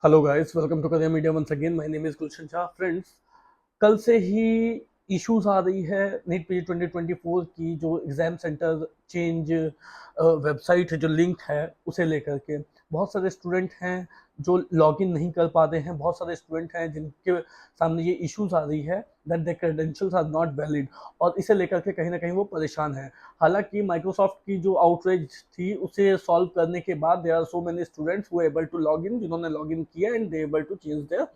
Hello guys, welcome to career media once again. My name is Gulshan Shah. Friends, कल से ही issues आ रही है नीट पीजी 2024 की। जो एग्जाम सेंटर चेंज वेबसाइट जो लिंक है उसे लेकर के बहुत सारे स्टूडेंट हैं जो लॉगिन नहीं कर पाते हैं। बहुत सारे स्टूडेंट हैं जिनके सामने ये इश्यूज आ रही है that the credentials are not valid, और इसे लेकर के कहीं ना कहीं वो परेशान हैं। हालांकि माइक्रोसॉफ्ट की जो आउटरीच थी उसे सॉल्व करने के बाद there are so many students who able to log in, जिन्होंने लॉग इन किया and they able to change their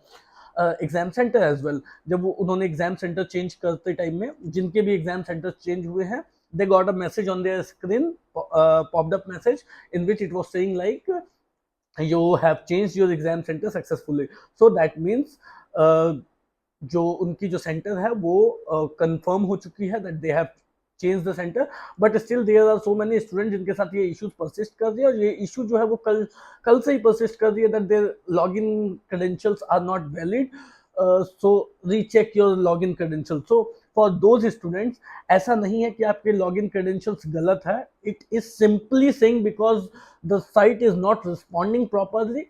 exam centre as well. जब वो उन्होंने एग्जाम सेंटर चेंज करते टाइम में जिनके भी एग्जाम सेंटर चेंज हुए हैं, they got a message on their screen, popped up message in which it was saying like you have changed your exam center successfully. So that means जो उनकी जो centre है वो कंफर्म हो चुकी है that they have change the centre. But still there are so many student जिनके साथ ये इश्यूज परसिस्ट कर रही है, और ये इशू जो है वो कल से ही परसिस्ट कर रही है that their login credentials are not valid. So recheck your login credential. So for those students, ऐसा नहीं है कि आपके लॉगिन क्रेडेंशियल्स गलत है। It is simply saying because the site is not responding properly.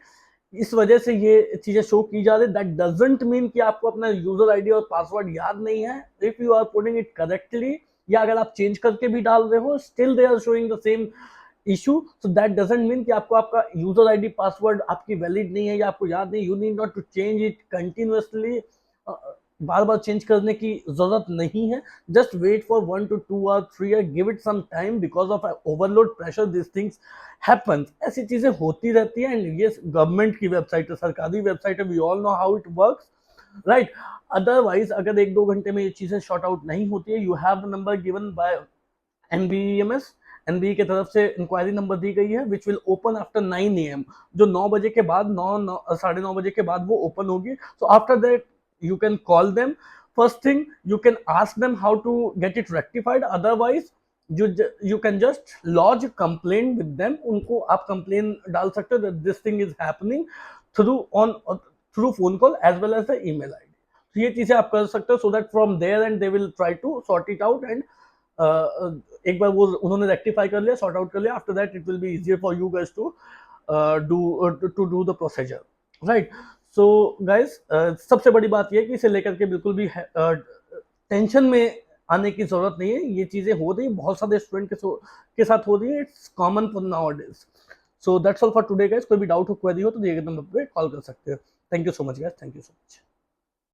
इस वजह से ये चीजें शो की जा रही है। दैट डजंट मीन कि आपको अपना यूजर आईडी और पासवर्ड याद नहीं है। If you are putting it correctly, या अगर आप चेंज करके भी डाल रहे हो, still they are showing the same issue. So that doesn't mean कि आपको आपका यूजर आईडी पासवर्ड आपकी वैलिड नहीं है या आपको याद नहीं। You need not to change it continuously. बार बार चेंज करने की जरूरत नहीं है। Just wait for 1 to 2 or 3 years, give it some time. Because of overload pressure this things happens. ऐसी चीजें होती रहती है, एंड ये गवर्नमेंट की वेबसाइट है, सरकारी वेबसाइट है। We all know how it works, right. Otherwise अगर 1-2 घंटे में ये चीजें शॉर्ट आउट नहीं होती है, you have the number given by NBMS. NB की तरफ से इंक्वायरी नंबर दी गई है which will open after 9 AM, जो 9 बजे के बाद 9 9:30 बजे के बाद वो ओपन होगी। So after that you can call them. First thing, you can ask them how to get it rectified. Otherwise you can just lodge a complaint with them. उनको आप complain डाल सकते हो that this thing is happening through phone call as well as the email ID. तो ये चीजें आप कर सकते हो so that from there and they will try to sort it out, and एक बार वो उन्होंने रेक्टिफाई कर लिया, सॉर्ट आउट कर लिया, after that it will be easier for you guys to do the procedure, right. So guys, सबसे बड़ी बात यह है कि इसे लेकर के बिल्कुल भी टेंशन में आने की जरूरत नहीं है। ये चीजें हो रही, बहुत सारे स्टूडेंट के साथ हो रही है। It's common for nowadays. So that's all for today guys. कोई भी डाउट हो, क्वेरी हो तो दिए गए नंबर पे कॉल कर सकते हैं। Thank you so much guys, thank you so much.